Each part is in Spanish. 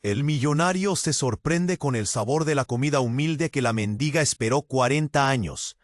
El millonario se sorprende con el sabor de la comida humilde que la mendiga esperó 40 años.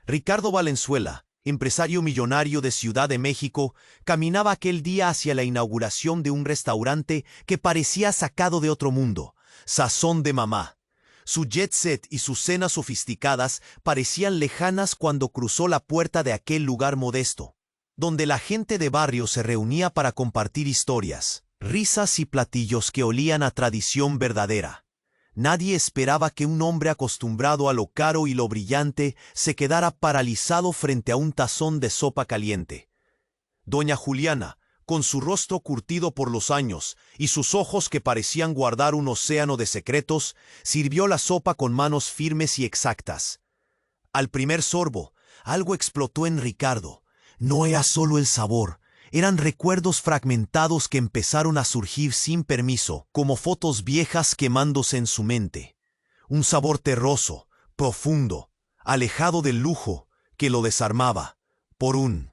Ricardo Valenzuela, empresario millonario de Ciudad de México, caminaba aquel día hacia la inauguración de un restaurante que parecía sacado de otro mundo, Sazón de Mamá. Su jet set y sus cenas sofisticadas parecían lejanas cuando cruzó la puerta de aquel lugar modesto, donde la gente de barrio se reunía para compartir historias, risas y platillos que olían a tradición verdadera. Nadie esperaba que un hombre acostumbrado a lo caro y lo brillante se quedara paralizado frente a un tazón de sopa caliente. Doña Juliana, con su rostro curtido por los años y sus ojos que parecían guardar un océano de secretos, sirvió la sopa con manos firmes y exactas. Al primer sorbo, algo explotó en Ricardo. No era solo el sabor, eran recuerdos fragmentados que empezaron a surgir sin permiso, como fotos viejas quemándose en su mente. Un sabor terroso, profundo, alejado del lujo, que lo desarmaba.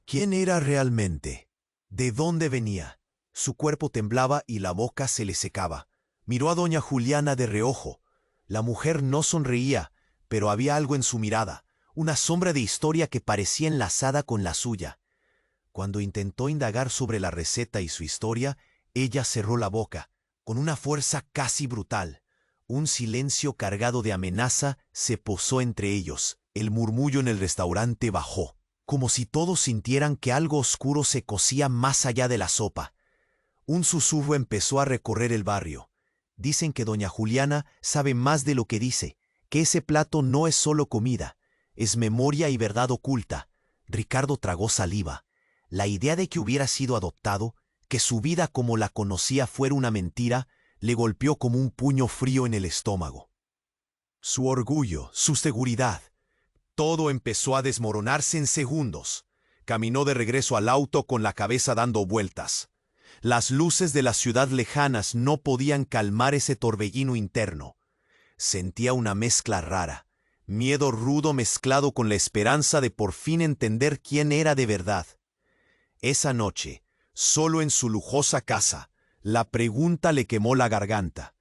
¿Quién era realmente? ¿De dónde venía? Su cuerpo temblaba y la boca se le secaba. Miró a doña Juliana de reojo. La mujer no sonreía, pero había algo en su mirada, una sombra de historia que parecía enlazada con la suya. Cuando intentó indagar sobre la receta y su historia, ella cerró la boca, con una fuerza casi brutal. Un silencio cargado de amenaza se posó entre ellos. El murmullo en el restaurante bajó, como si todos sintieran que algo oscuro se cocía más allá de la sopa. Un susurro empezó a recorrer el barrio. Dicen que doña Juliana sabe más de lo que dice, que ese plato no es solo comida, es memoria y verdad oculta. Ricardo tragó saliva. La idea de que hubiera sido adoptado, que su vida como la conocía fuera una mentira, le golpeó como un puño frío en el estómago. Su orgullo, su seguridad, todo empezó a desmoronarse en segundos. Caminó de regreso al auto con la cabeza dando vueltas. Las luces de la ciudad lejanas no podían calmar ese torbellino interno. Sentía una mezcla rara, miedo rudo mezclado con la esperanza de por fin entender quién era de verdad. Esa noche, solo en su lujosa casa, la pregunta le quemó la garganta.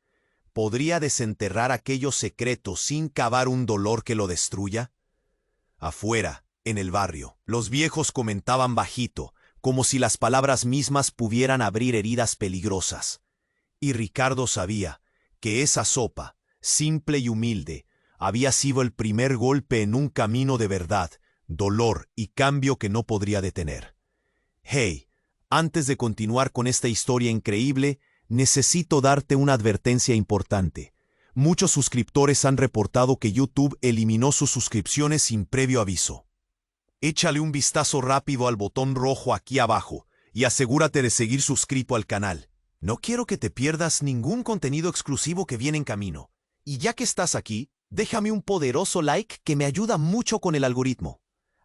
¿Podría desenterrar aquellos secretos sin cavar un dolor que lo destruya? Afuera, en el barrio, los viejos comentaban bajito, como si las palabras mismas pudieran abrir heridas peligrosas. Y Ricardo sabía que esa sopa, simple y humilde, había sido el primer golpe en un camino de verdad, dolor y cambio que no podría detener. Hey, antes de continuar con esta historia increíble, necesito darte una advertencia importante. Muchos suscriptores han reportado que YouTube eliminó sus suscripciones sin previo aviso. Échale un vistazo rápido al botón rojo aquí abajo y asegúrate de seguir suscrito al canal. No quiero que te pierdas ningún contenido exclusivo que viene en camino. Y ya que estás aquí, déjame un poderoso like que me ayuda mucho con el algoritmo.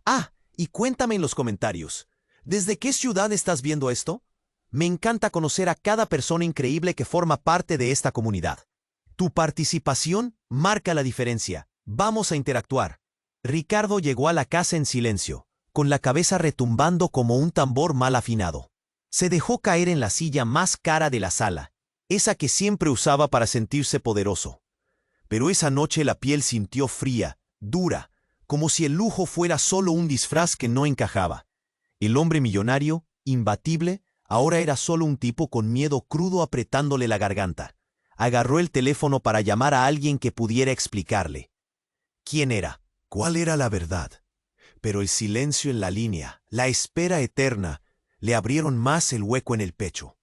Ah, y cuéntame en los comentarios, ¿desde qué ciudad estás viendo esto? Me encanta conocer a cada persona increíble que forma parte de esta comunidad. Tu participación marca la diferencia. Vamos a interactuar. Ricardo llegó a la casa en silencio, con la cabeza retumbando como un tambor mal afinado. Se dejó caer en la silla más cara de la sala, esa que siempre usaba para sentirse poderoso. Pero esa noche la piel sintió fría, dura, como si el lujo fuera solo un disfraz que no encajaba. El hombre millonario, imbatible, ahora era solo un tipo con miedo crudo apretándole la garganta. Agarró el teléfono para llamar a alguien que pudiera explicarle. ¿Quién era? ¿Cuál era la verdad? Pero el silencio en la línea, la espera eterna, le abrieron más el hueco en el pecho.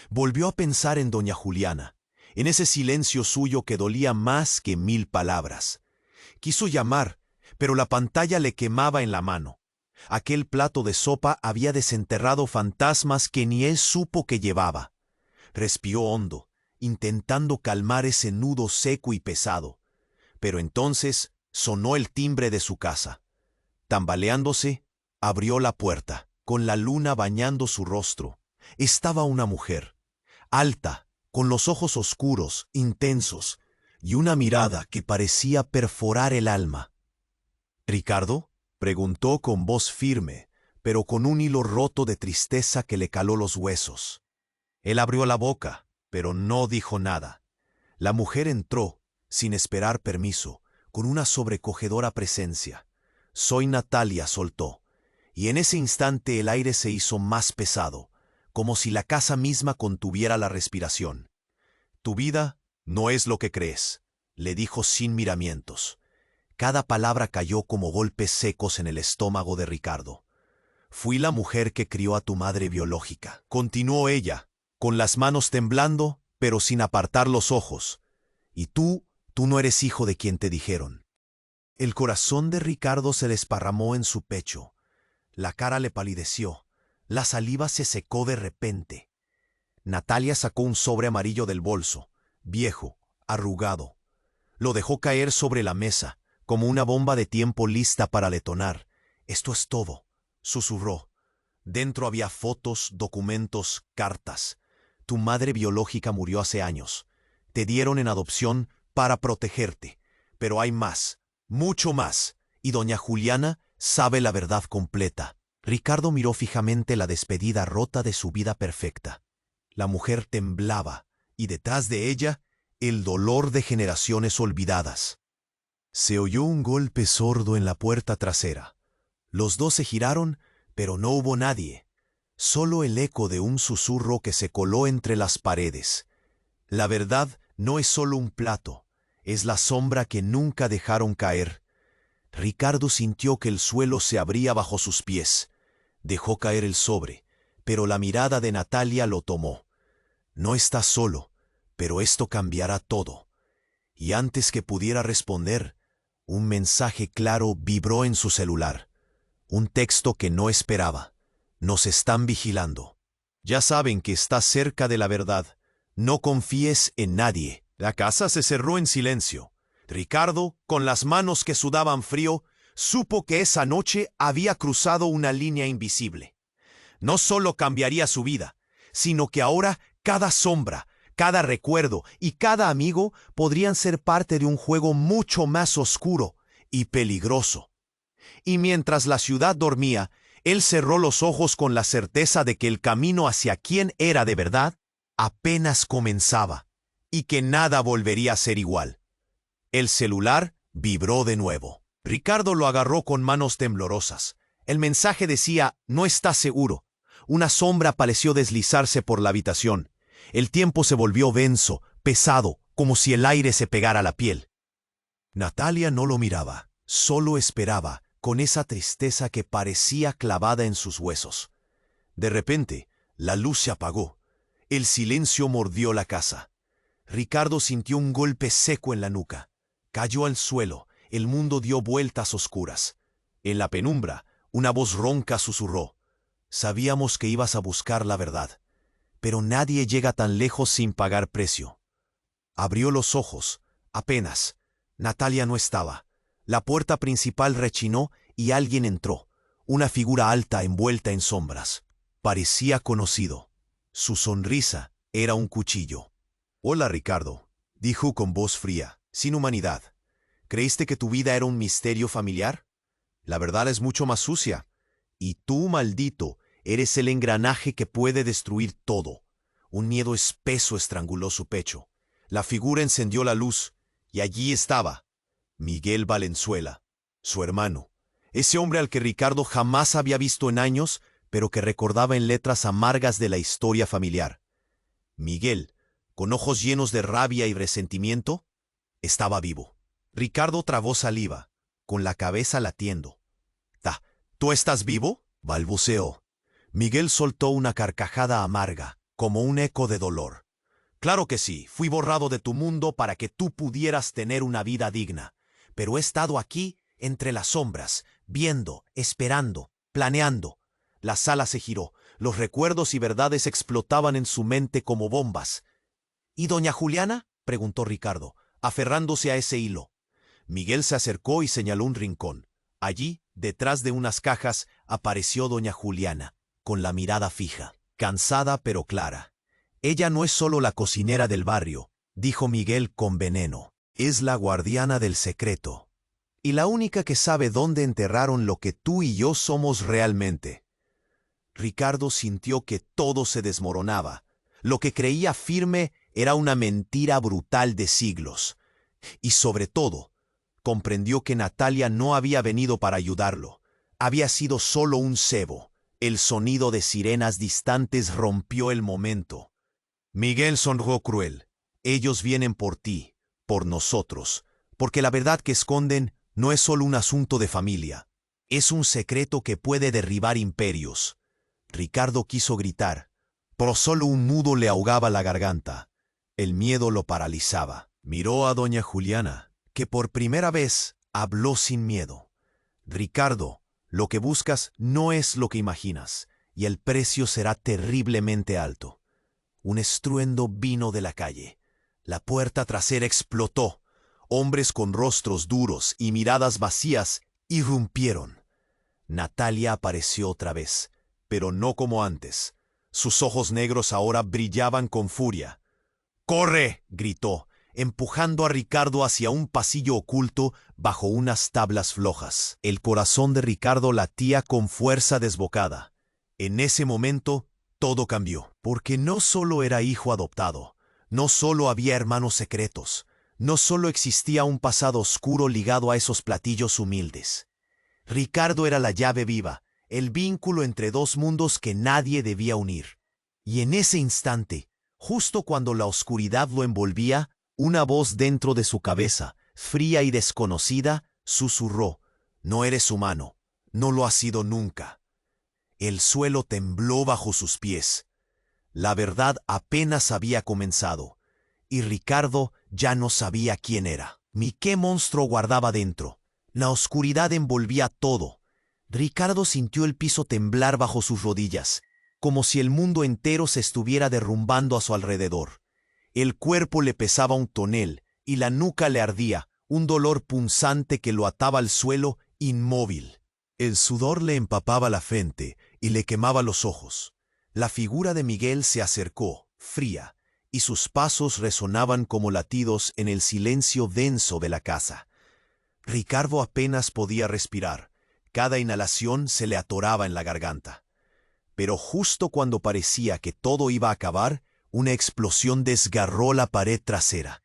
Volvió a pensar en doña Juliana, en ese silencio suyo que dolía más que 1000 palabras. Quiso llamar, pero la pantalla le quemaba en la mano. Aquel plato de sopa había desenterrado fantasmas que ni él supo que llevaba. Respiró hondo, intentando calmar ese nudo seco y pesado. Pero entonces sonó el timbre de su casa. Tambaleándose, abrió la puerta, con la luna bañando su rostro. Estaba una mujer, alta, con los ojos oscuros, intensos, y una mirada que parecía perforar el alma. ¿Ricardo?, preguntó con voz firme, pero con un hilo roto de tristeza que le caló los huesos. Él abrió la boca, pero no dijo nada. La mujer entró, sin esperar permiso, con una sobrecogedora presencia. «Soy Natalia», soltó, y en ese instante el aire se hizo más pesado, como si la casa misma contuviera la respiración. «Tu vida no es lo que crees», le dijo sin miramientos. Cada palabra cayó como golpes secos en el estómago de Ricardo. «Fui la mujer que crió a tu madre biológica», continuó ella, con las manos temblando, pero sin apartar los ojos. «Y tú no eres hijo de quien te dijeron». El corazón de Ricardo se desparramó en su pecho. La cara le palideció. La saliva se secó de repente. Natalia sacó un sobre amarillo del bolso, viejo, arrugado. Lo dejó caer sobre la mesa, como una bomba de tiempo lista para detonar. «Esto es todo», susurró. Dentro había fotos, documentos, cartas. Tu madre biológica murió hace años. Te dieron en adopción para protegerte. Pero hay más, mucho más, y doña Juliana sabe la verdad completa. Ricardo miró fijamente la despedida rota de su vida perfecta. La mujer temblaba, y detrás de ella, el dolor de generaciones olvidadas. Se oyó un golpe sordo en la puerta trasera. Los dos se giraron, pero no hubo nadie. Solo el eco de un susurro que se coló entre las paredes. La verdad no es solo un plato, es la sombra que nunca dejaron caer. Ricardo sintió que el suelo se abría bajo sus pies. Dejó caer el sobre, pero la mirada de Natalia lo tomó. «No estás solo, pero esto cambiará todo». Y antes que pudiera responder, un mensaje claro vibró en su celular. Un texto que no esperaba. «Nos están vigilando. Ya saben que estás cerca de la verdad. No confíes en nadie». La casa se cerró en silencio. Ricardo, con las manos que sudaban frío, supo que esa noche había cruzado una línea invisible. No solo cambiaría su vida, sino que ahora cada sombra, cada recuerdo y cada amigo podrían ser parte de un juego mucho más oscuro y peligroso. Y mientras la ciudad dormía, él cerró los ojos con la certeza de que el camino hacia quien era de verdad apenas comenzaba y que nada volvería a ser igual. El celular vibró de nuevo. Ricardo lo agarró con manos temblorosas. El mensaje decía: «No está seguro». Una sombra pareció deslizarse por la habitación. El tiempo se volvió denso, pesado, como si el aire se pegara a la piel. Natalia no lo miraba, solo esperaba, con esa tristeza que parecía clavada en sus huesos. De repente, la luz se apagó. El silencio mordió la casa. Ricardo sintió un golpe seco en la nuca. Cayó al suelo, el mundo dio vueltas oscuras. En la penumbra, una voz ronca susurró: «Sabíamos que ibas a buscar la verdad, pero nadie llega tan lejos sin pagar precio». Abrió los ojos, apenas. Natalia no estaba. La puerta principal rechinó y alguien entró, una figura alta envuelta en sombras. Parecía conocido. Su sonrisa era un cuchillo. «Hola, Ricardo», dijo con voz fría, sin humanidad. «¿Creíste que tu vida era un misterio familiar? La verdad es mucho más sucia. Y tú, maldito, eres el engranaje que puede destruir todo». Un miedo espeso estranguló su pecho. La figura encendió la luz, y allí estaba Miguel Valenzuela, su hermano. Ese hombre al que Ricardo jamás había visto en años, pero que recordaba en letras amargas de la historia familiar. Miguel, con ojos llenos de rabia y resentimiento, estaba vivo. Ricardo tragó saliva, con la cabeza latiendo. «¿Tú estás vivo?», balbuceó. Miguel soltó una carcajada amarga, como un eco de dolor. «Claro que sí, fui borrado de tu mundo para que tú pudieras tener una vida digna. Pero he estado aquí, entre las sombras, viendo, esperando, planeando». La sala se giró. Los recuerdos y verdades explotaban en su mente como bombas. «¿Y doña Juliana?», preguntó Ricardo, aferrándose a ese hilo. Miguel se acercó y señaló un rincón. Allí, detrás de unas cajas, apareció doña Juliana, con la mirada fija, cansada pero clara. «Ella no es solo la cocinera del barrio», dijo Miguel con veneno. «Es la guardiana del secreto. Y la única que sabe dónde enterraron lo que tú y yo somos realmente». Ricardo sintió que todo se desmoronaba. Lo que creía firme Era una mentira brutal de siglos. Y sobre todo, comprendió que Natalia no había venido para ayudarlo. Había sido solo un cebo. El sonido de sirenas distantes rompió el momento. Miguel sonrió cruel. Ellos vienen por ti, por nosotros, porque la verdad que esconden no es solo un asunto de familia. Es un secreto que puede derribar imperios. Ricardo quiso gritar, pero solo un nudo le ahogaba la garganta. El miedo lo paralizaba. Miró a doña Juliana, que por primera vez habló sin miedo. Ricardo, lo que buscas no es lo que imaginas, y el precio será terriblemente alto. Un estruendo vino de la calle. La puerta trasera explotó. Hombres con rostros duros y miradas vacías irrumpieron. Natalia apareció otra vez, pero no como antes. Sus ojos negros ahora brillaban con furia. ¡Corre!, gritó, empujando a Ricardo hacia un pasillo oculto bajo unas tablas flojas. El corazón de Ricardo latía con fuerza desbocada. En ese momento, todo cambió, porque no solo era hijo adoptado, no solo había hermanos secretos, no solo existía un pasado oscuro ligado a esos platillos humildes. Ricardo era la llave viva, el vínculo entre dos mundos que nadie debía unir. Y en ese instante, justo cuando la oscuridad lo envolvía, una voz dentro de su cabeza, fría y desconocida, susurró: «No eres humano, no lo has sido nunca». El suelo tembló bajo sus pies. La verdad apenas había comenzado, y Ricardo ya no sabía quién era, ni qué monstruo guardaba dentro. La oscuridad envolvía todo. Ricardo sintió el piso temblar bajo sus rodillas, como si el mundo entero se estuviera derrumbando a su alrededor. El cuerpo le pesaba un tonel y la nuca le ardía, un dolor punzante que lo ataba al suelo inmóvil. El sudor le empapaba la frente y le quemaba los ojos. La figura de Miguel se acercó, fría, y sus pasos resonaban como latidos en el silencio denso de la casa. Ricardo apenas podía respirar. Cada inhalación se le atoraba en la garganta. Pero justo cuando parecía que todo iba a acabar, una explosión desgarró la pared trasera.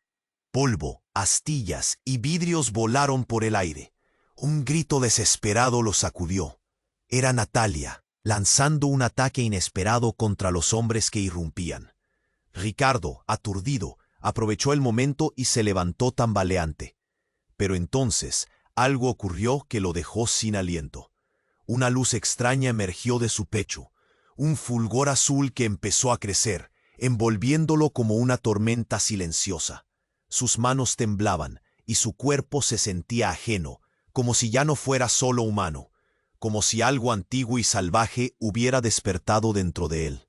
Polvo, astillas y vidrios volaron por el aire. Un grito desesperado lo sacudió. Era Natalia, lanzando un ataque inesperado contra los hombres que irrumpían. Ricardo, aturdido, aprovechó el momento y se levantó tambaleante. Pero entonces algo ocurrió que lo dejó sin aliento. Una luz extraña emergió de su pecho, un fulgor azul que empezó a crecer, envolviéndolo como una tormenta silenciosa. Sus manos temblaban y su cuerpo se sentía ajeno, como si ya no fuera solo humano, como si algo antiguo y salvaje hubiera despertado dentro de él.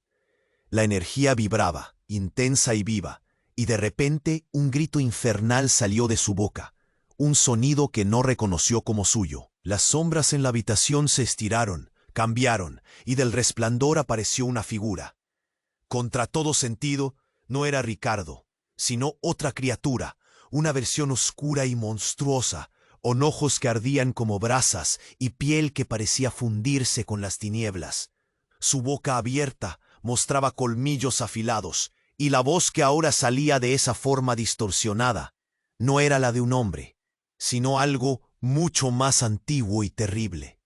La energía vibraba, intensa y viva, y de repente un grito infernal salió de su boca, un sonido que no reconoció como suyo. Las sombras en la habitación se estiraron, cambiaron, y del resplandor apareció una figura. Contra todo sentido, no era Ricardo, sino otra criatura, una versión oscura y monstruosa, con ojos que ardían como brasas y piel que parecía fundirse con las tinieblas. Su boca abierta mostraba colmillos afilados, y la voz que ahora salía de esa forma distorsionada no era la de un hombre, sino algo mucho más antiguo y terrible.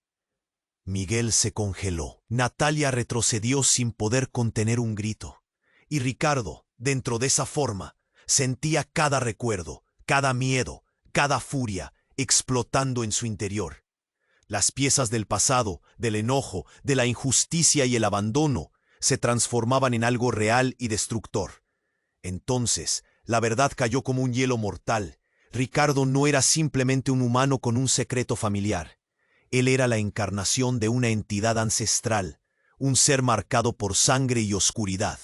Miguel se congeló. Natalia retrocedió sin poder contener un grito. Y Ricardo, dentro de esa forma, sentía cada recuerdo, cada miedo, cada furia, explotando en su interior. Las piezas del pasado, del enojo, de la injusticia y el abandono, se transformaban en algo real y destructor. Entonces, la verdad cayó como un hielo mortal. Ricardo no era simplemente un humano con un secreto familiar. Él era la encarnación de una entidad ancestral, un ser marcado por sangre y oscuridad,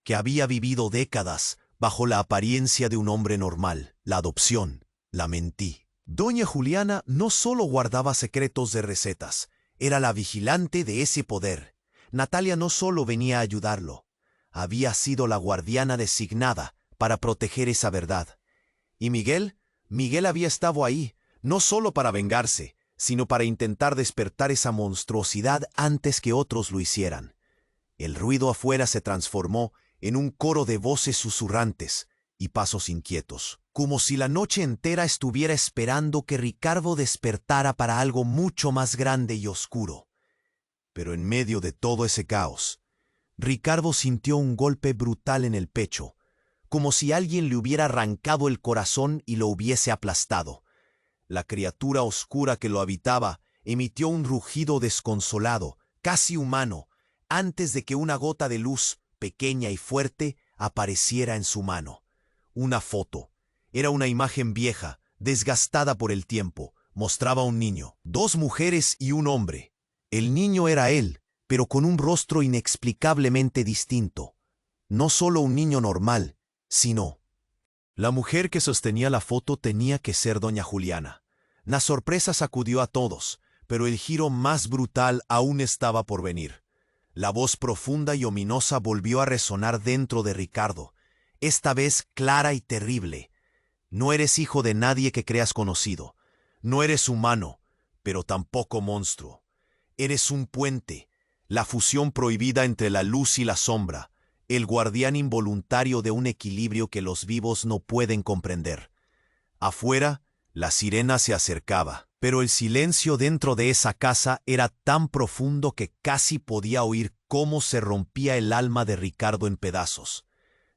que había vivido décadas bajo la apariencia de un hombre normal. La adopción, la mentí. Doña Juliana no solo guardaba secretos de recetas, era la vigilante de ese poder. Natalia no solo venía a ayudarlo, había sido la guardiana designada para proteger esa verdad. ¿Y Miguel? Miguel había estado ahí, no solo para vengarse, sino para intentar despertar esa monstruosidad antes que otros lo hicieran. El ruido afuera se transformó en un coro de voces susurrantes y pasos inquietos, como si la noche entera estuviera esperando que Ricardo despertara para algo mucho más grande y oscuro. Pero en medio de todo ese caos, Ricardo sintió un golpe brutal en el pecho, como si alguien le hubiera arrancado el corazón y lo hubiese aplastado. La criatura oscura que lo habitaba emitió un rugido desconsolado, casi humano, antes de que una gota de luz, pequeña y fuerte, apareciera en su mano. Una foto. Era una imagen vieja, desgastada por el tiempo. Mostraba a un niño, dos mujeres y un hombre. El niño era él, pero con un rostro inexplicablemente distinto. No solo un niño normal, sino... La mujer que sostenía la foto tenía que ser doña Juliana. La sorpresa sacudió a todos, pero el giro más brutal aún estaba por venir. La voz profunda y ominosa volvió a resonar dentro de Ricardo, esta vez clara y terrible. No eres hijo de nadie que creas conocido. No eres humano, pero tampoco monstruo. Eres un puente, la fusión prohibida entre la luz y la sombra, el guardián involuntario de un equilibrio que los vivos no pueden comprender. Afuera, la sirena se acercaba, pero el silencio dentro de esa casa era tan profundo que casi podía oír cómo se rompía el alma de Ricardo en pedazos.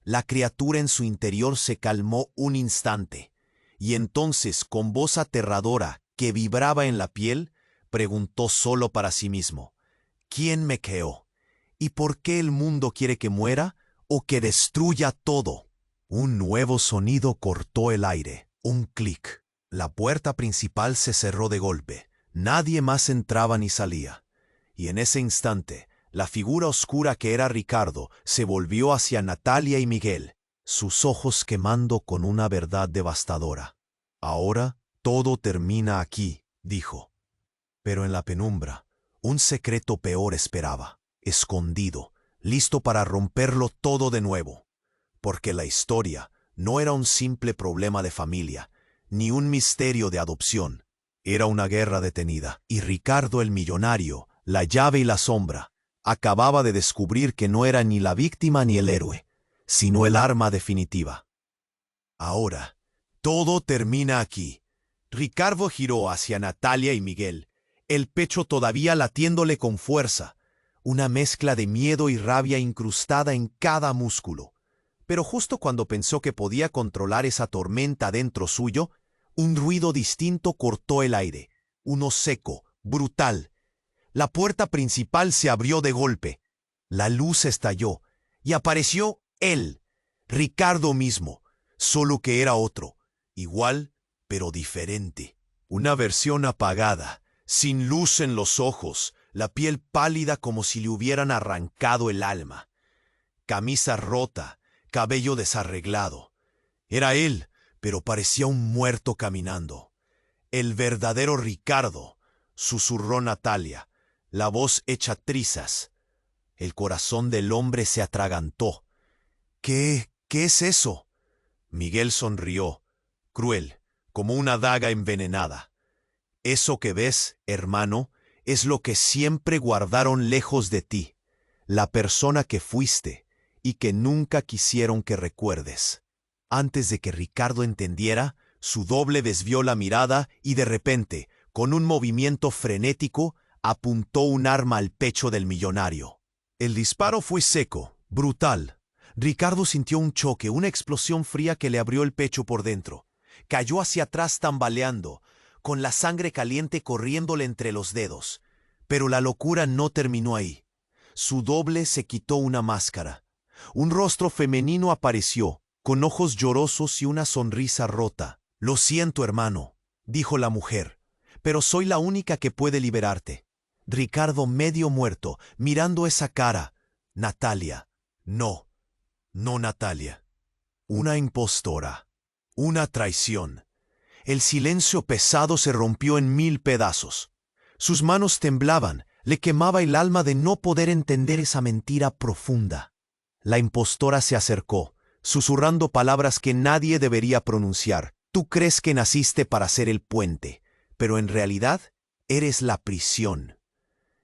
La criatura en su interior se calmó un instante, y entonces, con voz aterradora que vibraba en la piel, preguntó solo para sí mismo: ¿quién me creó? ¿Y por qué el mundo quiere que muera o que destruya todo? Un nuevo sonido cortó el aire. Un clic. La puerta principal se cerró de golpe. Nadie más entraba ni salía. Y en ese instante, la figura oscura que era Ricardo se volvió hacia Natalia y Miguel, sus ojos quemando con una verdad devastadora. Ahora todo termina aquí, dijo. Pero en la penumbra, un secreto peor esperaba, escondido, listo para romperlo todo de nuevo. Porque la historia no era un simple problema de familia, ni un misterio de adopción. Era una guerra detenida, y Ricardo el millonario, la llave y la sombra, acababa de descubrir que no era ni la víctima ni el héroe, sino el arma definitiva. Ahora, todo termina aquí. Ricardo giró hacia Natalia y Miguel, el pecho todavía latiéndole con fuerza, una mezcla de miedo y rabia incrustada en cada músculo. Pero justo cuando pensó que podía controlar esa tormenta dentro suyo, un ruido distinto cortó el aire, uno seco, brutal. La puerta principal se abrió de golpe. La luz estalló y apareció él, Ricardo mismo, solo que era otro, igual pero diferente. Una versión apagada, sin luz en los ojos, la piel pálida como si le hubieran arrancado el alma. Camisa rota, cabello desarreglado. Era él, pero parecía un muerto caminando. El verdadero Ricardo, susurró Natalia, la voz hecha trizas. El corazón del hombre se atragantó. ¿Qué es eso? Miguel sonrió, cruel, como una daga envenenada. Eso que ves, hermano, es lo que siempre guardaron lejos de ti, la persona que fuiste y que nunca quisieron que recuerdes. Antes de que Ricardo entendiera, su doble desvió la mirada y de repente, con un movimiento frenético, apuntó un arma al pecho del millonario. El disparo fue seco, brutal. Ricardo sintió un choque, una explosión fría que le abrió el pecho por dentro. Cayó hacia atrás tambaleando, con la sangre caliente corriéndole entre los dedos. Pero la locura no terminó ahí. Su doble se quitó una máscara. Un rostro femenino apareció, con ojos llorosos y una sonrisa rota. «Lo siento, hermano», dijo la mujer, «pero soy la única que puede liberarte». Ricardo medio muerto, mirando esa cara. Natalia. No Natalia. Una impostora. Una traición. El silencio pesado se rompió en 1000 pedazos. Sus manos temblaban, le quemaba el alma de no poder entender esa mentira profunda. La impostora se acercó, susurrando palabras que nadie debería pronunciar. Tú crees que naciste para ser el puente, pero en realidad eres la prisión.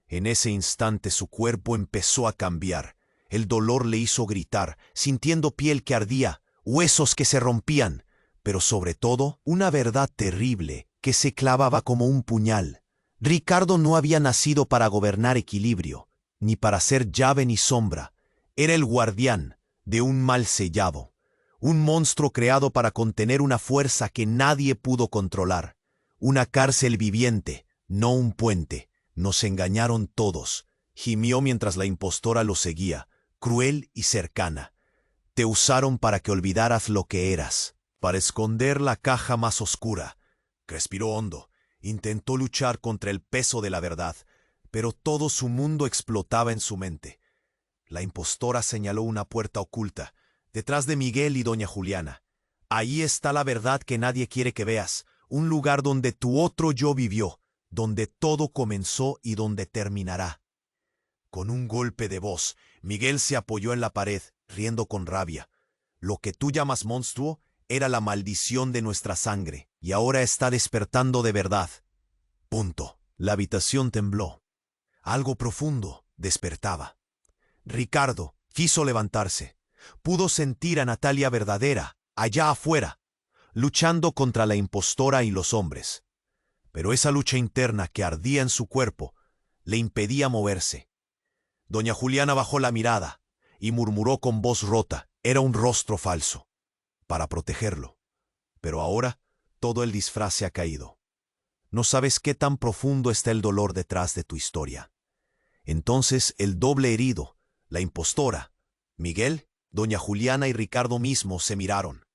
En ese instante su cuerpo empezó a cambiar. El dolor le hizo gritar, sintiendo piel que ardía, huesos que se rompían, pero sobre todo una verdad terrible que se clavaba como un puñal. Ricardo no había nacido para gobernar equilibrio, ni para ser llave ni sombra. Era el guardián de un mal sellado, un monstruo creado para contener una fuerza que nadie pudo controlar. Una cárcel viviente, no un puente. Nos engañaron todos, gimió mientras la impostora lo seguía, cruel y cercana. Te usaron para que olvidaras lo que eras, para esconder la caja más oscura. Respiró hondo, intentó luchar contra el peso de la verdad, pero todo su mundo explotaba en su mente. La impostora señaló una puerta oculta, detrás de Miguel y doña Juliana. Ahí está la verdad que nadie quiere que veas, un lugar donde tu otro yo vivió, donde todo comenzó y donde terminará. Con un golpe de voz, Miguel se apoyó en la pared, riendo con rabia. Lo que tú llamas monstruo era la maldición de nuestra sangre, y ahora está despertando de verdad. Punto. La habitación tembló. Algo profundo despertaba. Ricardo quiso levantarse. Pudo sentir a Natalia verdadera, allá afuera, luchando contra la impostora y los hombres. Pero esa lucha interna que ardía en su cuerpo le impedía moverse. Doña Juliana bajó la mirada y murmuró con voz rota. Era un rostro falso, para protegerlo. Pero ahora todo el disfraz se ha caído. No sabes qué tan profundo está el dolor detrás de tu historia. Entonces el doble herido, la impostora, Miguel, doña Juliana y Ricardo mismo se miraron,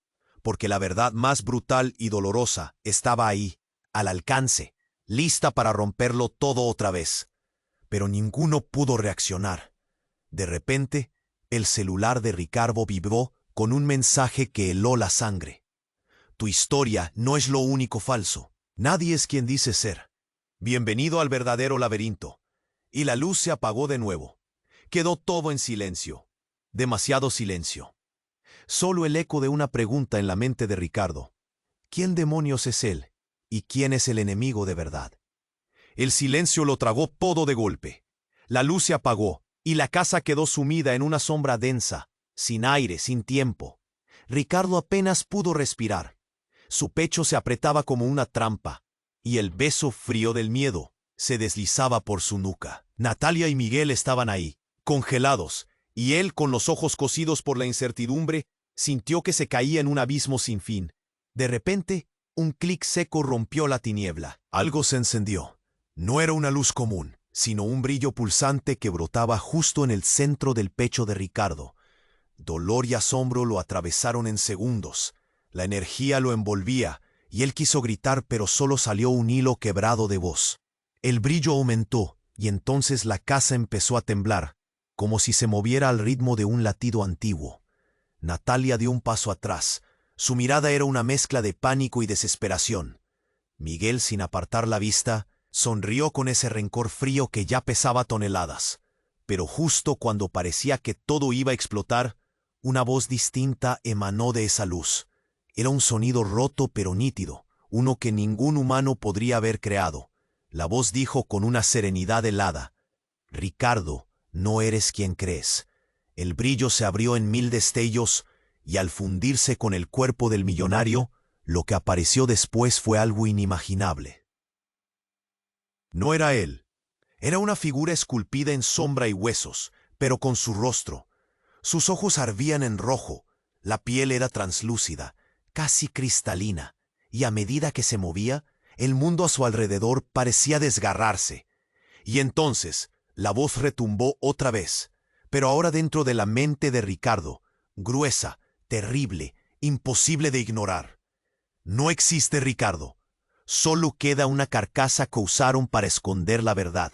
porque la verdad más brutal y dolorosa estaba ahí, al alcance, lista para romperlo todo otra vez. Pero ninguno pudo reaccionar. De repente, el celular de Ricardo vibró con un mensaje que heló la sangre. Tu historia no es lo único falso. Nadie es quien dice ser. Bienvenido al verdadero laberinto. Y la luz se apagó de nuevo. Quedó todo en silencio. Demasiado silencio. Solo el eco de una pregunta en la mente de Ricardo. ¿Quién demonios es él? ¿Y quién es el enemigo de verdad? El silencio lo tragó todo de golpe. La luz se apagó y la casa quedó sumida en una sombra densa, sin aire, sin tiempo. Ricardo apenas pudo respirar. Su pecho se apretaba como una trampa, y el beso frío del miedo se deslizaba por su nuca. Natalia y Miguel estaban ahí, congelados, y él, con los ojos cosidos por la incertidumbre, sintió que se caía en un abismo sin fin. De repente, un clic seco rompió la tiniebla. Algo se encendió. No era una luz común, sino un brillo pulsante que brotaba justo en el centro del pecho de Ricardo. Dolor y asombro lo atravesaron en segundos. La energía lo envolvía, y él quiso gritar, pero solo salió un hilo quebrado de voz. El brillo aumentó, y entonces la casa empezó a temblar, como si se moviera al ritmo de un latido antiguo. Natalia dio un paso atrás. Su mirada era una mezcla de pánico y desesperación. Miguel, sin apartar la vista, sonrió con ese rencor frío que ya pesaba toneladas. Pero justo cuando parecía que todo iba a explotar, una voz distinta emanó de esa luz. Era un sonido roto pero nítido, uno que ningún humano podría haber creado. La voz dijo con una serenidad helada: Ricardo, no eres quien crees. El brillo se abrió en 1000 destellos, y al fundirse con el cuerpo del millonario, lo que apareció después fue algo inimaginable. No era él. Era una figura esculpida en sombra y huesos, pero con su rostro. Sus ojos ardían en rojo, la piel era translúcida, casi cristalina, y a medida que se movía, el mundo a su alrededor parecía desgarrarse. Y entonces, la voz retumbó otra vez, pero ahora dentro de la mente de Ricardo, gruesa, terrible, imposible de ignorar. No existe Ricardo. Solo queda una carcasa que usaron para esconder la verdad.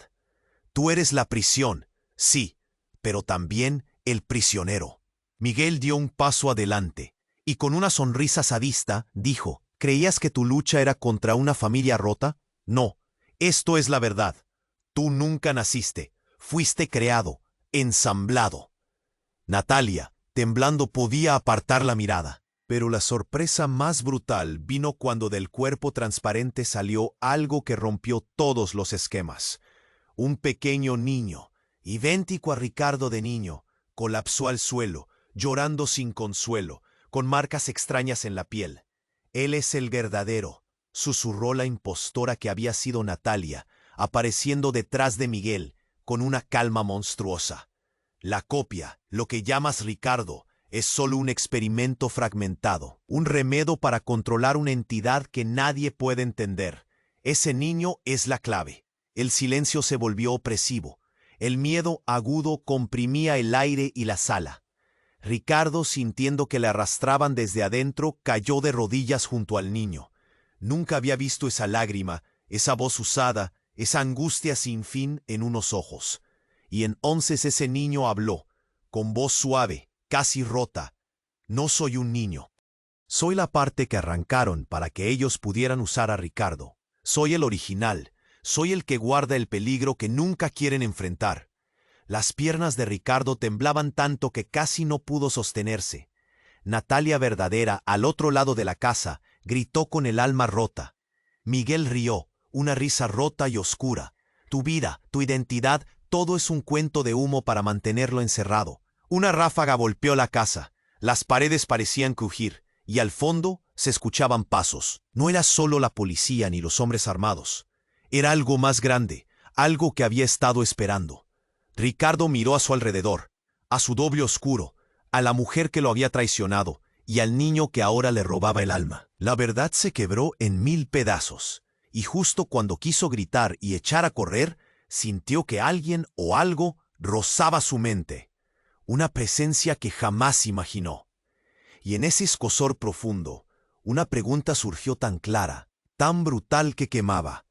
Tú eres la prisión, sí, pero también el prisionero. Miguel dio un paso adelante, y con una sonrisa sadista dijo: ¿Creías que tu lucha era contra una familia rota? No, esto es la verdad. Tú nunca naciste, fuiste creado, ensamblado. Natalia, temblando, podía apartar la mirada. Pero la sorpresa más brutal vino cuando del cuerpo transparente salió algo que rompió todos los esquemas. Un pequeño niño, idéntico a Ricardo de niño, colapsó al suelo, llorando sin consuelo, con marcas extrañas en la piel. Él es el verdadero, susurró la impostora que había sido Natalia, apareciendo detrás de Miguel, con una calma monstruosa. La copia, lo que llamas Ricardo, es solo un experimento fragmentado, un remedio para controlar una entidad que nadie puede entender. Ese niño es la clave. El silencio se volvió opresivo. El miedo agudo comprimía el aire y la sala. Ricardo, sintiendo que le arrastraban desde adentro, cayó de rodillas junto al niño. Nunca había visto esa lágrima, esa voz usada, esa angustia sin fin en unos ojos. Y entonces ese niño habló, con voz suave, casi rota. No soy un niño. Soy la parte que arrancaron para que ellos pudieran usar a Ricardo. Soy el original. Soy el que guarda el peligro que nunca quieren enfrentar. Las piernas de Ricardo temblaban tanto que casi no pudo sostenerse. Natalia verdadera, al otro lado de la casa, gritó con el alma rota. Miguel rió, una risa rota y oscura. Tu vida, tu identidad, todo es un cuento de humo para mantenerlo encerrado. Una ráfaga golpeó la casa. Las paredes parecían crujir, y al fondo se escuchaban pasos. No era solo la policía ni los hombres armados. Era algo más grande, algo que había estado esperando. Ricardo miró a su alrededor, a su doble oscuro, a la mujer que lo había traicionado y al niño que ahora le robaba el alma. La verdad se quebró en 1000 pedazos, y justo cuando quiso gritar y echar a correr, sintió que alguien o algo rozaba su mente. Una presencia que jamás imaginó. Y en ese escozor profundo, una pregunta surgió tan clara, tan brutal que quemaba.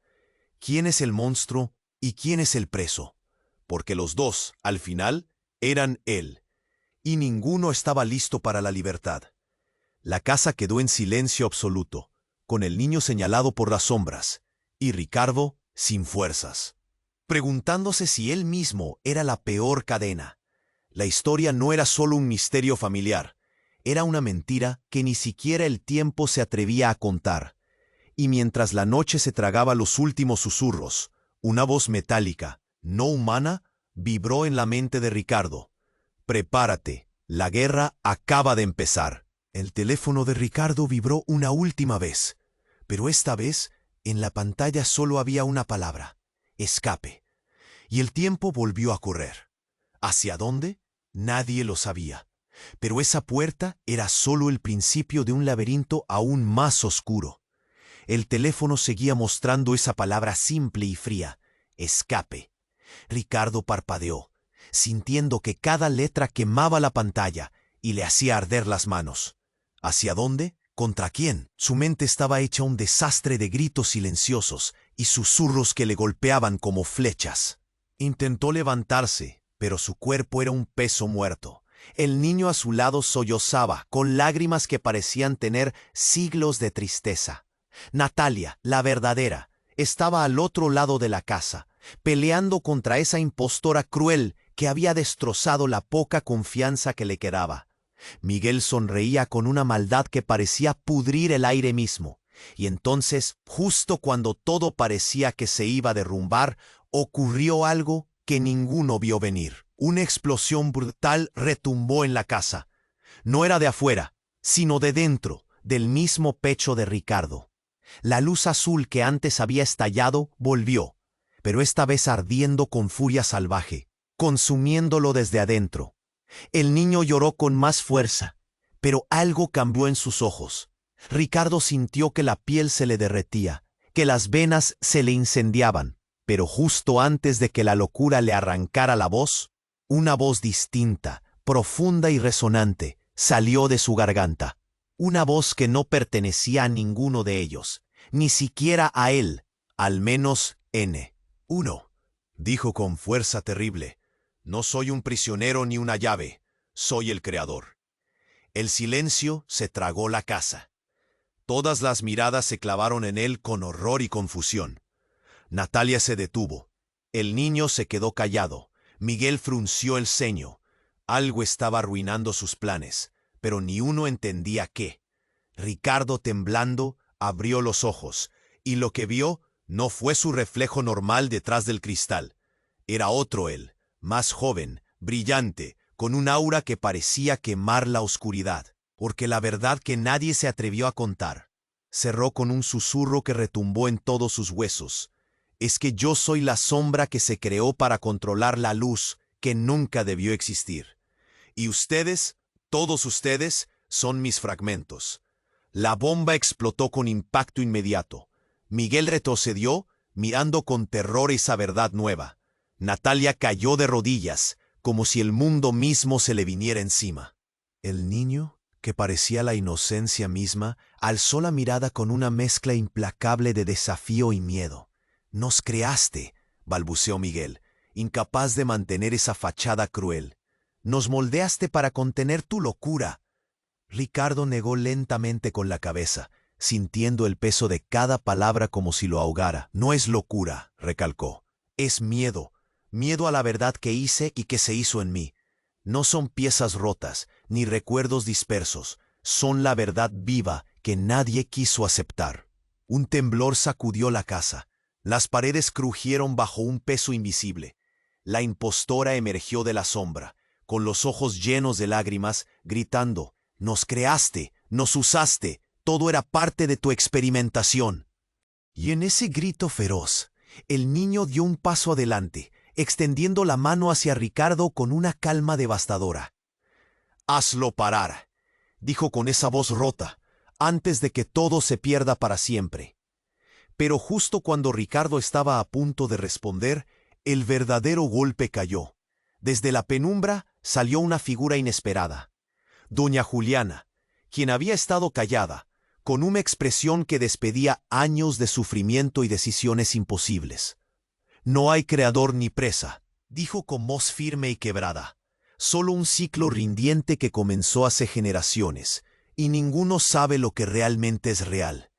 ¿Quién es el monstruo y quién es el preso? Porque los dos, al final, eran él, y ninguno estaba listo para la libertad. La casa quedó en silencio absoluto, con el niño señalado por las sombras, y Ricardo sin fuerzas, preguntándose si él mismo era la peor cadena. La historia no era solo un misterio familiar, era una mentira que ni siquiera el tiempo se atrevía a contar. Y mientras la noche se tragaba los últimos susurros, una voz metálica, no humana, vibró en la mente de Ricardo. Prepárate, la guerra acaba de empezar. El teléfono de Ricardo vibró una última vez, pero esta vez en la pantalla solo había una palabra: escape. Y el tiempo volvió a correr. ¿Hacia dónde? Nadie lo sabía. Pero esa puerta era solo el principio de un laberinto aún más oscuro. El teléfono seguía mostrando esa palabra simple y fría: escape. Ricardo parpadeó, sintiendo que cada letra quemaba la pantalla y le hacía arder las manos. ¿Hacia dónde? ¿Contra quién? Su mente estaba hecha un desastre de gritos silenciosos y susurros que le golpeaban como flechas. Intentó levantarse, pero su cuerpo era un peso muerto. El niño a su lado sollozaba, con lágrimas que parecían tener siglos de tristeza. Natalia, la verdadera, estaba al otro lado de la casa, peleando contra esa impostora cruel que había destrozado la poca confianza que le quedaba. Miguel sonreía con una maldad que parecía pudrir el aire mismo. Y entonces, justo cuando todo parecía que se iba a derrumbar, ocurrió algo que ninguno vio venir. Una explosión brutal retumbó en la casa. No era de afuera, sino de dentro, del mismo pecho de Ricardo. La luz azul que antes había estallado volvió, pero esta vez ardiendo con furia salvaje, consumiéndolo desde adentro. El niño lloró con más fuerza, pero algo cambió en sus ojos. Ricardo sintió que la piel se le derretía, que las venas se le incendiaban, pero justo antes de que la locura le arrancara la voz, una voz distinta, profunda y resonante, salió de su garganta. Una voz que no pertenecía a ninguno de ellos, ni siquiera a él, al menos N1, dijo con fuerza terrible. No soy un prisionero ni una llave, soy el creador. El silencio se tragó la casa. Todas las miradas se clavaron en él con horror y confusión. Natalia se detuvo. El niño se quedó callado. Miguel frunció el ceño. Algo estaba arruinando sus planes, pero ni uno entendía qué. Ricardo, temblando, abrió los ojos, y lo que vio no fue su reflejo normal detrás del cristal. Era otro él, más joven, brillante, con un aura que parecía quemar la oscuridad, porque la verdad que nadie se atrevió a contar. Cerró con un susurro que retumbó en todos sus huesos. Es que yo soy la sombra que se creó para controlar la luz que nunca debió existir. Y ustedes, todos ustedes, son mis fragmentos. La bomba explotó con impacto inmediato. Miguel retrocedió, mirando con terror esa verdad nueva. Natalia cayó de rodillas, como si el mundo mismo se le viniera encima. El niño, que parecía la inocencia misma, alzó la mirada con una mezcla implacable de desafío y miedo. «Nos creaste», balbuceó Miguel, incapaz de mantener esa fachada cruel. «Nos moldeaste para contener tu locura». Ricardo negó lentamente con la cabeza, sintiendo el peso de cada palabra como si lo ahogara. «No es locura», recalcó. «Es miedo. Miedo a la verdad que hice y que se hizo en mí. No son piezas rotas, ni recuerdos dispersos. Son la verdad viva que nadie quiso aceptar». Un temblor sacudió la casa. Las paredes crujieron bajo un peso invisible. La impostora emergió de la sombra, con los ojos llenos de lágrimas, gritando: «Nos creaste, nos usaste, todo era parte de tu experimentación». Y en ese grito feroz, el niño dio un paso adelante, extendiendo la mano hacia Ricardo con una calma devastadora. «Hazlo parar», dijo con esa voz rota, «antes de que todo se pierda para siempre». Pero justo cuando Ricardo estaba a punto de responder, el verdadero golpe cayó. Desde la penumbra salió una figura inesperada. Doña Juliana, quien había estado callada, con una expresión que despedía años de sufrimiento y decisiones imposibles. «No hay creador ni presa», dijo con voz firme y quebrada. «Solo un ciclo rindiente que comenzó hace generaciones, y ninguno sabe lo que realmente es real».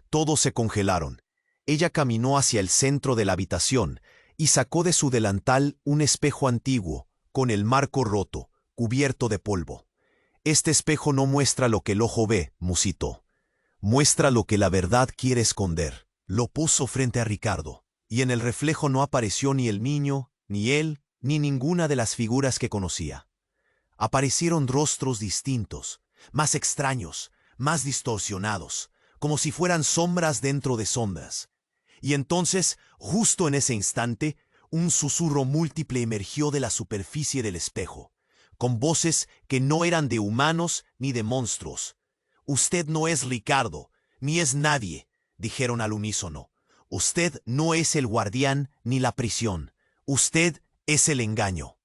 Todos se congelaron. Ella caminó hacia el centro de la habitación y sacó de su delantal un espejo antiguo, con el marco roto, cubierto de polvo. «Este espejo no muestra lo que el ojo ve», musitó. «Muestra lo que la verdad quiere esconder». Lo puso frente a Ricardo, y en el reflejo no apareció ni el niño, ni él, ni ninguna de las figuras que conocía. Aparecieron rostros distintos, más extraños, más distorsionados, como si fueran sombras dentro de sombras. Y entonces, justo en ese instante, un susurro múltiple emergió de la superficie del espejo, con voces que no eran de humanos ni de monstruos. «Usted no es Ricardo, ni es nadie», dijeron al unísono. «Usted no es el guardián ni la prisión. Usted es el engaño».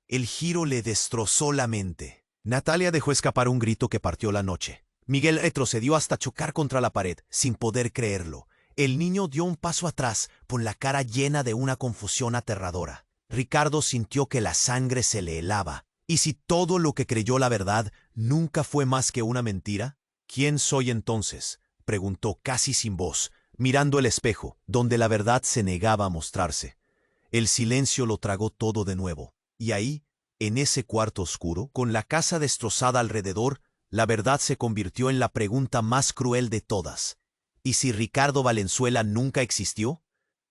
El giro le destrozó la mente. Natalia dejó escapar un grito que partió la noche. Miguel retrocedió hasta chocar contra la pared, sin poder creerlo. El niño dio un paso atrás, con la cara llena de una confusión aterradora. Ricardo sintió que la sangre se le helaba. ¿Y si todo lo que creyó la verdad nunca fue más que una mentira? «¿Quién soy entonces?», preguntó casi sin voz, mirando el espejo, donde la verdad se negaba a mostrarse. El silencio lo tragó todo de nuevo. Y ahí, en ese cuarto oscuro, con la casa destrozada alrededor, la verdad se convirtió en la pregunta más cruel de todas. ¿Y si Ricardo Valenzuela nunca existió?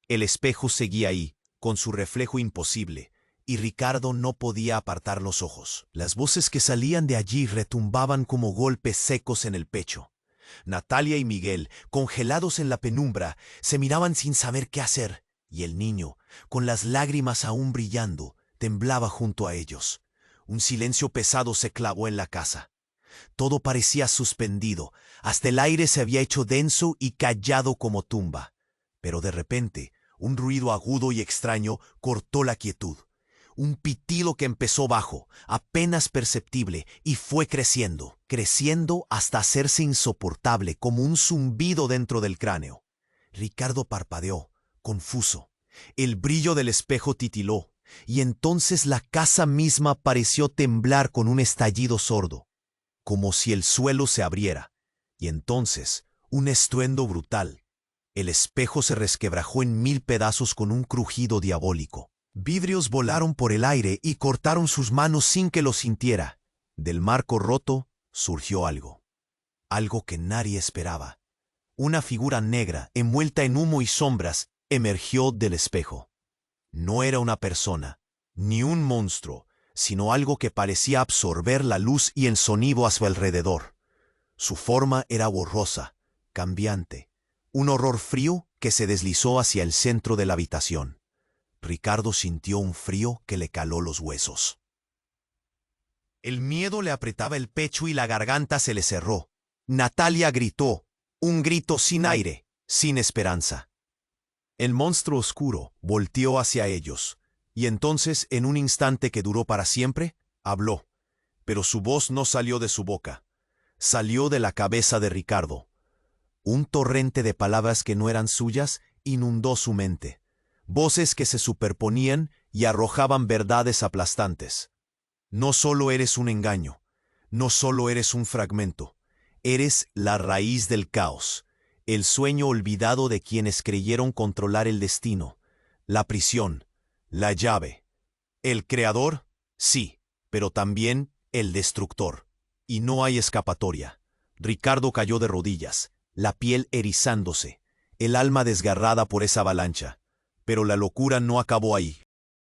El espejo seguía ahí, con su reflejo imposible, y Ricardo no podía apartar los ojos. Las voces que salían de allí retumbaban como golpes secos en el pecho. Natalia y Miguel, congelados en la penumbra, se miraban sin saber qué hacer, y el niño, con las lágrimas aún brillando, temblaba junto a ellos. Un silencio pesado se clavó en la casa. Todo parecía suspendido, hasta el aire se había hecho denso y callado como tumba. Pero de repente, un ruido agudo y extraño cortó la quietud. Un pitido que empezó bajo, apenas perceptible, y fue creciendo, creciendo hasta hacerse insoportable como un zumbido dentro del cráneo. Ricardo parpadeó, confuso. El brillo del espejo titiló, y entonces la casa misma pareció temblar con un estallido sordo, como si el suelo se abriera, y entonces un estruendo brutal. El espejo se resquebrajó en 1000 pedazos con un crujido diabólico. Vidrios volaron por el aire y cortaron sus manos sin que lo sintiera. Del marco roto surgió algo. Algo que nadie esperaba. Una figura negra, envuelta en humo y sombras, emergió del espejo. No era una persona, ni un monstruo, sino algo que parecía absorber la luz y el sonido a su alrededor. Su forma era borrosa, cambiante, un horror frío que se deslizó hacia el centro de la habitación. Ricardo sintió un frío que le caló los huesos. El miedo le apretaba el pecho y la garganta se le cerró. Natalia gritó, un grito sin aire, sin esperanza. El monstruo oscuro volteó hacia ellos, y entonces, en un instante que duró para siempre, habló, pero su voz no salió de su boca, salió de la cabeza de Ricardo. Un torrente de palabras que no eran suyas inundó su mente, voces que se superponían y arrojaban verdades aplastantes. No solo eres un engaño, no solo eres un fragmento, eres la raíz del caos, el sueño olvidado de quienes creyeron controlar el destino, la prisión, la llave. El creador, sí, pero también el destructor. Y no hay escapatoria. Ricardo cayó de rodillas, la piel erizándose, el alma desgarrada por esa avalancha. Pero la locura no acabó ahí.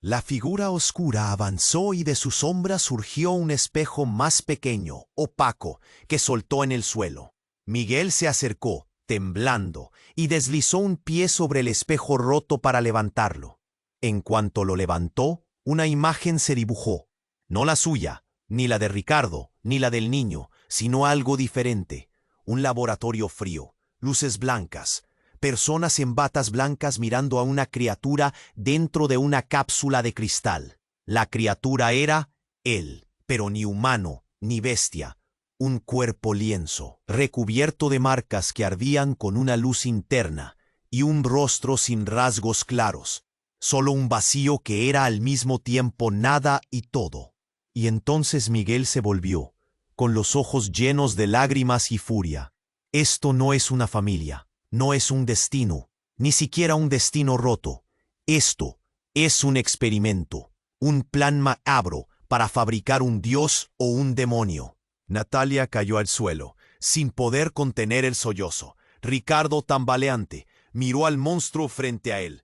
La figura oscura avanzó y de su sombra surgió un espejo más pequeño, opaco, que soltó en el suelo. Miguel se acercó, temblando, y deslizó un pie sobre el espejo roto para levantarlo. En cuanto lo levantó, una imagen se dibujó. No la suya, ni la de Ricardo, ni la del niño, sino algo diferente. Un laboratorio frío, luces blancas, personas en batas blancas mirando a una criatura dentro de una cápsula de cristal. La criatura era él, pero ni humano, ni bestia. Un cuerpo lienzo, recubierto de marcas que ardían con una luz interna, y un rostro sin rasgos claros, solo un vacío que era al mismo tiempo nada y todo. Y entonces Miguel se volvió, con los ojos llenos de lágrimas y furia. Esto no es una familia. No es un destino, ni siquiera un destino roto. Esto es un experimento, un plan macabro para fabricar un dios o un demonio. Natalia cayó al suelo, sin poder contener el sollozo. Ricardo, tambaleante, miró al monstruo frente a él.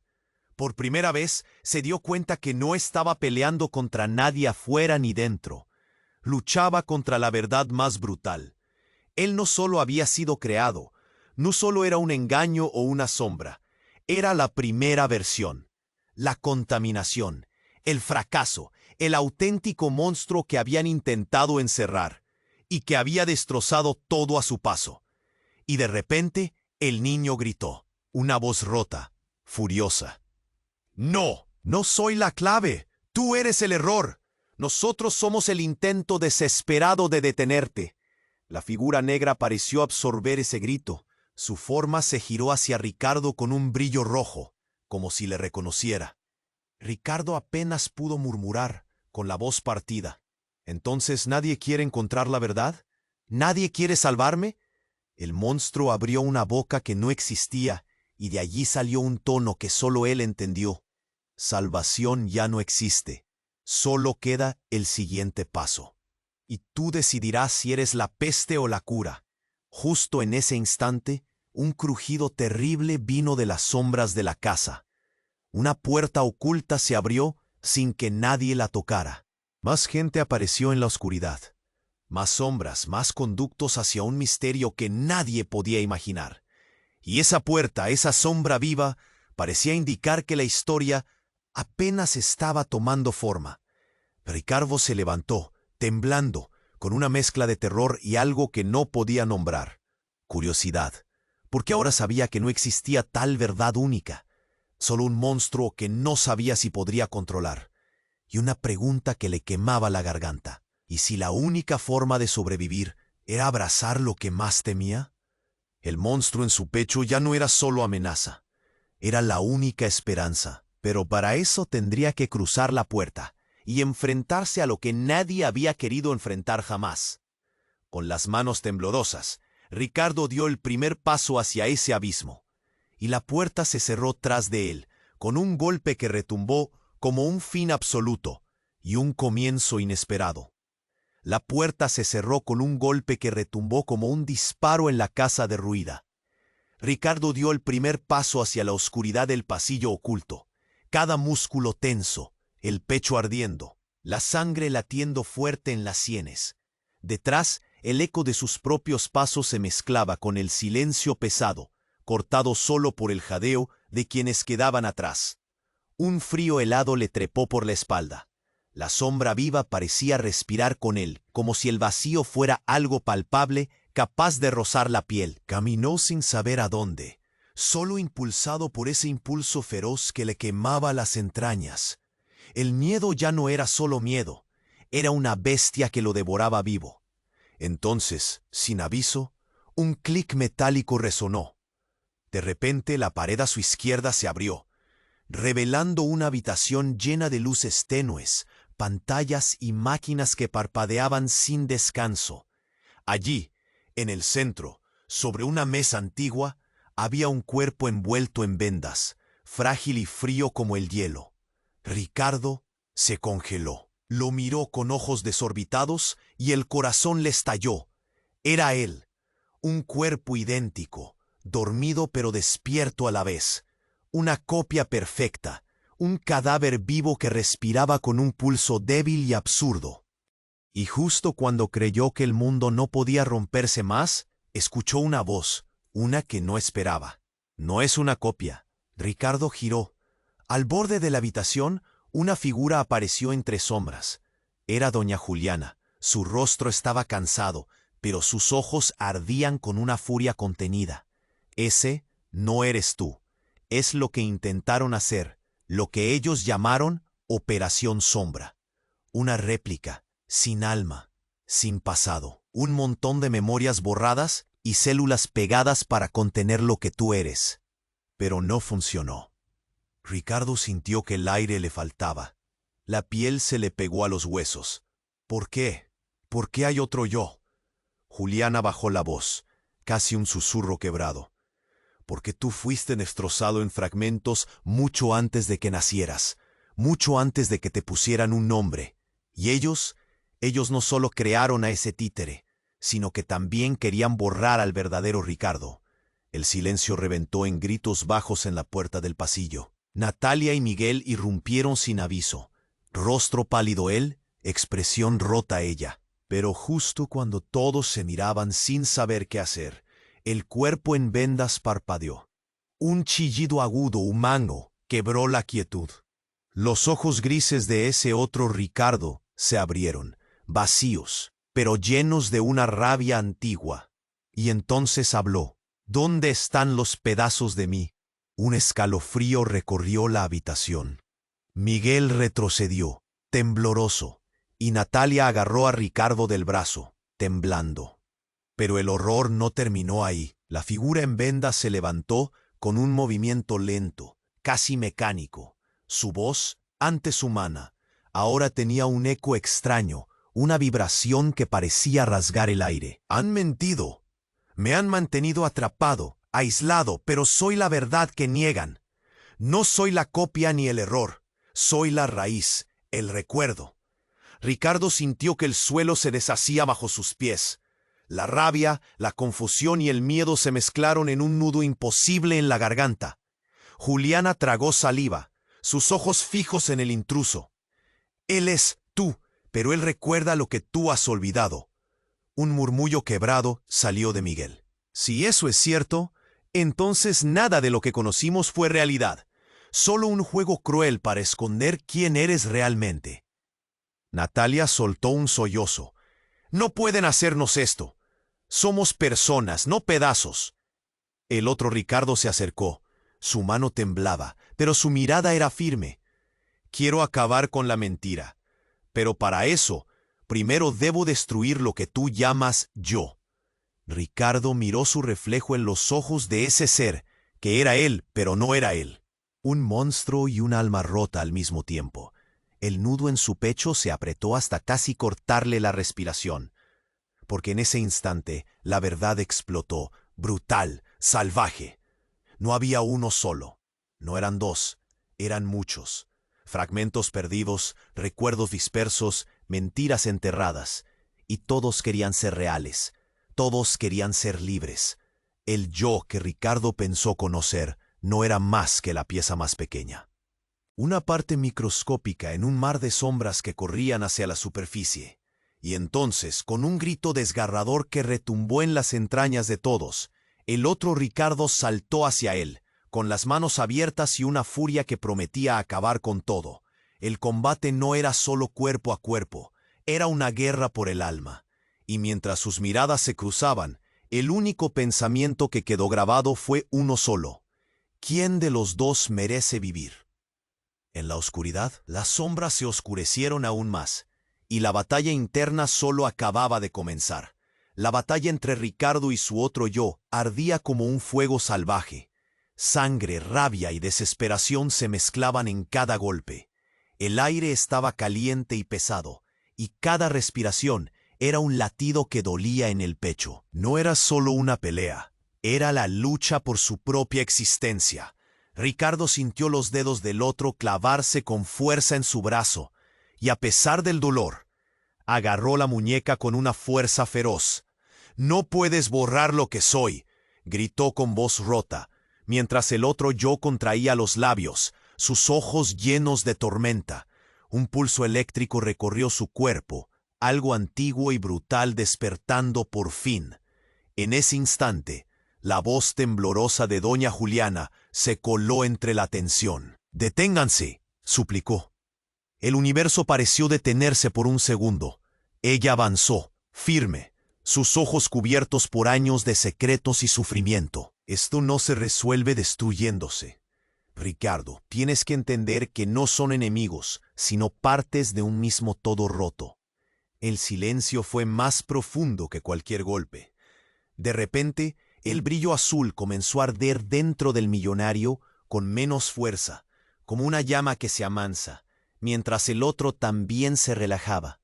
Por primera vez se dio cuenta que no estaba peleando contra nadie afuera ni dentro. Luchaba contra la verdad más brutal. Él no solo había sido creado, no solo era un engaño o una sombra, era la primera versión, la contaminación, el fracaso, el auténtico monstruo que habían intentado encerrar y que había destrozado todo a su paso. Y de repente el niño gritó, una voz rota, furiosa. ¡No! ¡No soy la clave! ¡Tú eres el error! Nosotros somos el intento desesperado de detenerte. La figura negra pareció absorber ese grito. Su forma se giró hacia Ricardo con un brillo rojo, como si le reconociera. Ricardo apenas pudo murmurar, con la voz partida. ¿Entonces nadie quiere encontrar la verdad? ¿Nadie quiere salvarme? El monstruo abrió una boca que no existía, y de allí salió un tono que solo él entendió. Salvación ya no existe. Solo queda el siguiente paso. Y tú decidirás si eres la peste o la cura. Justo en ese instante, un crujido terrible vino de las sombras de la casa. Una puerta oculta se abrió sin que nadie la tocara. Más gente apareció en la oscuridad. Más sombras, más conductos hacia un misterio que nadie podía imaginar. Y esa puerta, esa sombra viva, parecía indicar que la historia apenas estaba tomando forma. Ricardo se levantó, temblando, con una mezcla de terror y algo que no podía nombrar. Curiosidad, porque ahora sabía que no existía tal verdad única, solo un monstruo que no sabía si podría controlar, y una pregunta que le quemaba la garganta. ¿Y si la única forma de sobrevivir era abrazar lo que más temía? El monstruo en su pecho ya no era solo amenaza, era la única esperanza, pero para eso tendría que cruzar la puerta y enfrentarse a lo que nadie había querido enfrentar jamás. Con las manos temblorosas, Ricardo dio el primer paso hacia ese abismo, y la puerta se cerró tras de él, con un golpe que retumbó como un fin absoluto y un comienzo inesperado. La puerta se cerró con un golpe que retumbó como un disparo en la casa derruida. Ricardo dio el primer paso hacia la oscuridad del pasillo oculto, cada músculo tenso, el pecho ardiendo. la sangre latiendo fuerte en las sienes. Detrás, el eco de sus propios pasos se mezclaba con el silencio pesado, cortado solo por el jadeo de quienes quedaban atrás. Un frío helado le trepó por la espalda. La sombra viva parecía respirar con él, como si el vacío fuera algo palpable, capaz de rozar la piel. Caminó sin saber a dónde, solo impulsado por ese impulso feroz que le quemaba las entrañas. El miedo ya no era solo miedo, era una bestia que lo devoraba vivo. Entonces, sin aviso, un clic metálico resonó. De repente la pared a su izquierda se abrió, revelando una habitación llena de luces tenues, pantallas y máquinas que parpadeaban sin descanso. Allí, en el centro, sobre una mesa antigua, había un cuerpo envuelto en vendas, frágil y frío como el hielo. Ricardo se congeló. Lo miró con ojos desorbitados y el corazón le estalló. Era él, un cuerpo idéntico, dormido pero despierto a la vez. Una copia perfecta, un cadáver vivo que respiraba con un pulso débil y absurdo. Y justo cuando creyó que el mundo no podía romperse más, escuchó una voz, una que no esperaba. No es una copia. Ricardo giró. Al borde de la habitación, una figura apareció entre sombras. Era doña Juliana. Su rostro estaba cansado, pero sus ojos ardían con una furia contenida. Ese no eres tú. Es lo que intentaron hacer, lo que ellos llamaron Operación Sombra. Una réplica, sin alma, sin pasado. Un montón de memorias borradas y células pegadas para contener lo que tú eres. Pero no funcionó. Ricardo sintió que el aire le faltaba. La piel se le pegó a los huesos. ¿Por qué? ¿Por qué hay otro yo? Juliana bajó la voz, casi un susurro quebrado. Porque tú fuiste destrozado en fragmentos mucho antes de que nacieras, mucho antes de que te pusieran un nombre. Y ellos no solo crearon a ese títere, sino que también querían borrar al verdadero Ricardo. El silencio reventó en gritos bajos en la puerta del pasillo. Natalia y Miguel irrumpieron sin aviso. Rostro pálido él, expresión rota ella. Pero justo cuando todos se miraban sin saber qué hacer, el cuerpo en vendas parpadeó. Un chillido agudo humano quebró la quietud. Los ojos grises de ese otro Ricardo se abrieron, vacíos, pero llenos de una rabia antigua. Y entonces habló. ¿Dónde están los pedazos de mí? Un escalofrío recorrió la habitación. Miguel retrocedió, tembloroso, y Natalia agarró a Ricardo del brazo, temblando. Pero el horror no terminó ahí. La figura en vendas se levantó con un movimiento lento, casi mecánico. Su voz, antes humana, ahora tenía un eco extraño, una vibración que parecía rasgar el aire. Han mentido. Me han mantenido atrapado, aislado, pero soy la verdad que niegan. No soy la copia ni el error. Soy la raíz, el recuerdo. Ricardo sintió que el suelo se deshacía bajo sus pies. La rabia, la confusión y el miedo se mezclaron en un nudo imposible en la garganta. Juliana tragó saliva, sus ojos fijos en el intruso. Él es tú, pero él recuerda lo que tú has olvidado. Un murmullo quebrado salió de Miguel. Si eso es cierto, entonces nada de lo que conocimos fue realidad. Solo un juego cruel para esconder quién eres realmente. Natalia soltó un sollozo. No pueden hacernos esto. Somos personas, no pedazos. El otro Ricardo se acercó. Su mano temblaba, pero su mirada era firme. Quiero acabar con la mentira. Pero para eso, primero debo destruir lo que tú llamas yo. Ricardo miró su reflejo en los ojos de ese ser, que era él, pero no era él. Un monstruo y un alma rota al mismo tiempo. El nudo en su pecho se apretó hasta casi cortarle la respiración. Porque en ese instante la verdad explotó, brutal, salvaje. No había uno solo. No eran dos, eran muchos. Fragmentos perdidos, recuerdos dispersos, mentiras enterradas. Y todos querían ser reales. Todos querían ser libres. El yo que Ricardo pensó conocer no era más que la pieza más pequeña. una parte microscópica en un mar de sombras que corrían hacia la superficie. Y entonces, con un grito desgarrador que retumbó en las entrañas de todos, el otro Ricardo saltó hacia él, con las manos abiertas y una furia que prometía acabar con todo. El combate no era solo cuerpo a cuerpo, era una guerra por el alma. Y mientras sus miradas se cruzaban, el único pensamiento que quedó grabado fue uno solo: ¿quién de los dos merece vivir? En la oscuridad, las sombras se oscurecieron aún más, y la batalla interna solo acababa de comenzar. La batalla entre Ricardo y su otro yo ardía como un fuego salvaje. Sangre, rabia y desesperación se mezclaban en cada golpe. El aire estaba caliente y pesado, y cada respiración era un latido que dolía en el pecho. No era solo una pelea, era la lucha por su propia existencia. Ricardo sintió los dedos del otro clavarse con fuerza en su brazo, y a pesar del dolor, agarró la muñeca con una fuerza feroz. «No puedes borrar lo que soy», gritó con voz rota, mientras el otro yo contraía los labios, sus ojos llenos de tormenta. Un pulso eléctrico recorrió su cuerpo, algo antiguo y brutal despertando por fin. En ese instante, la voz temblorosa de doña Juliana se coló entre la tensión. «Deténganse», suplicó. El universo pareció detenerse por un segundo. Ella avanzó, firme, sus ojos cubiertos por años de secretos y sufrimiento. «Esto no se resuelve destruyéndose. Ricardo, tienes que entender que no son enemigos, sino partes de un mismo todo roto». El silencio fue más profundo que cualquier golpe. De repente, el brillo azul comenzó a arder dentro del millonario con menos fuerza, como una llama que se amansa, mientras el otro también se relajaba.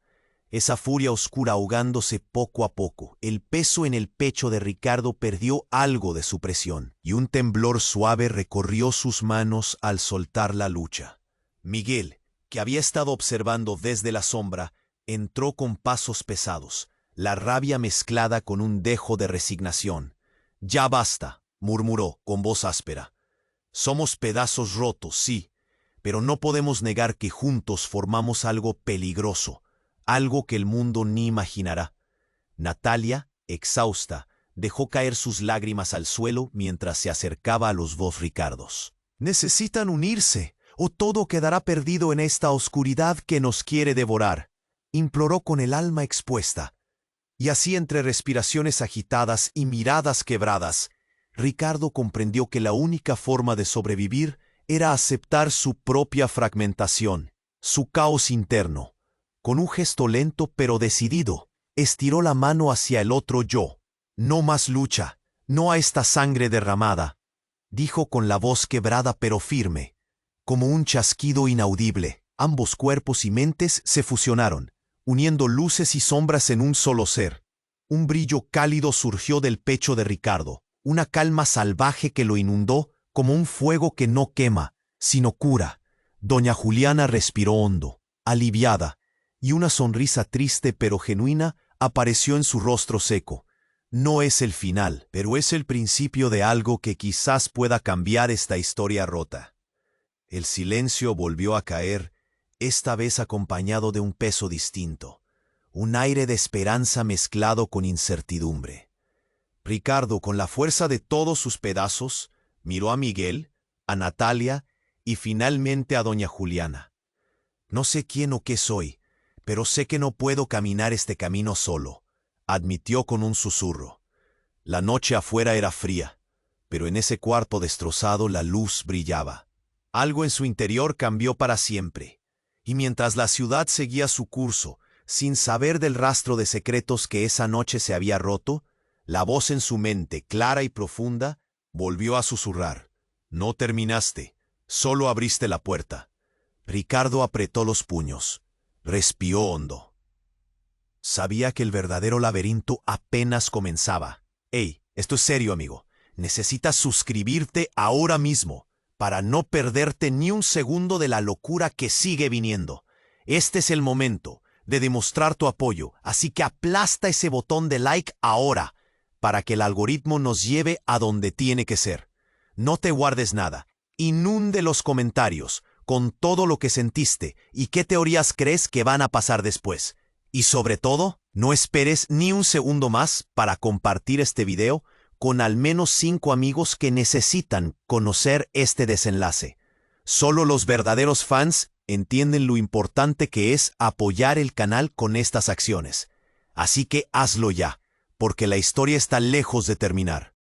Esa furia oscura ahogándose poco a poco. El peso en el pecho de Ricardo perdió algo de su presión, y un temblor suave recorrió sus manos al soltar la lucha. Miguel, que había estado observando desde la sombra, entró con pasos pesados, la rabia mezclada con un dejo de resignación. «Ya basta», murmuró con voz áspera. «Somos pedazos rotos, sí, pero no podemos negar que juntos formamos algo peligroso, algo que el mundo ni imaginará». Natalia, exhausta, dejó caer sus lágrimas al suelo mientras se acercaba a los dos Ricardos. «Necesitan unirse, o todo quedará perdido en esta oscuridad que nos quiere devorar», imploró con el alma expuesta. Y así, entre respiraciones agitadas y miradas quebradas, Ricardo comprendió que la única forma de sobrevivir era aceptar su propia fragmentación, su caos interno. Con un gesto lento pero decidido, estiró la mano hacia el otro yo. «No más lucha, no a esta sangre derramada», dijo con la voz quebrada pero firme, como un chasquido inaudible. Ambos cuerpos y mentes se fusionaron, uniendo luces y sombras en un solo ser. Un brillo cálido surgió del pecho de Ricardo, una calma salvaje que lo inundó como un fuego que no quema, sino cura. Doña Juliana respiró hondo, aliviada, y una sonrisa triste pero genuina apareció en su rostro seco. «No es el final, pero es el principio de algo que quizás pueda cambiar esta historia rota». El silencio volvió a caer, esta vez acompañado de un peso distinto, un aire de esperanza mezclado con incertidumbre. Ricardo, con la fuerza de todos sus pedazos, miró a Miguel, a Natalia y finalmente a doña Juliana. «No sé quién o qué soy, pero sé que no puedo caminar este camino solo», admitió con un susurro. La noche afuera era fría, pero en ese cuarto destrozado la luz brillaba. Algo en su interior cambió para siempre. Y mientras la ciudad seguía su curso, sin saber del rastro de secretos que esa noche se había roto, la voz en su mente, clara y profunda, volvió a susurrar. «No terminaste, solo abriste la puerta». Ricardo apretó los puños, respiró hondo. Sabía que el verdadero laberinto apenas comenzaba. «Hey, esto es serio, amigo. Necesitas suscribirte ahora mismo, para no perderte ni un segundo de la locura que sigue viniendo. Este es el momento de demostrar tu apoyo, así que aplasta ese botón de like ahora, para que el algoritmo nos lleve a donde tiene que ser. No te guardes nada, inunde los comentarios, con todo lo que sentiste y qué teorías crees que van a pasar después. Y sobre todo, no esperes ni un segundo más para compartir este video con al menos 5 amigos que necesitan conocer este desenlace. Solo los verdaderos fans entienden lo importante que es apoyar el canal con estas acciones. Así que hazlo ya, porque la historia está lejos de terminar.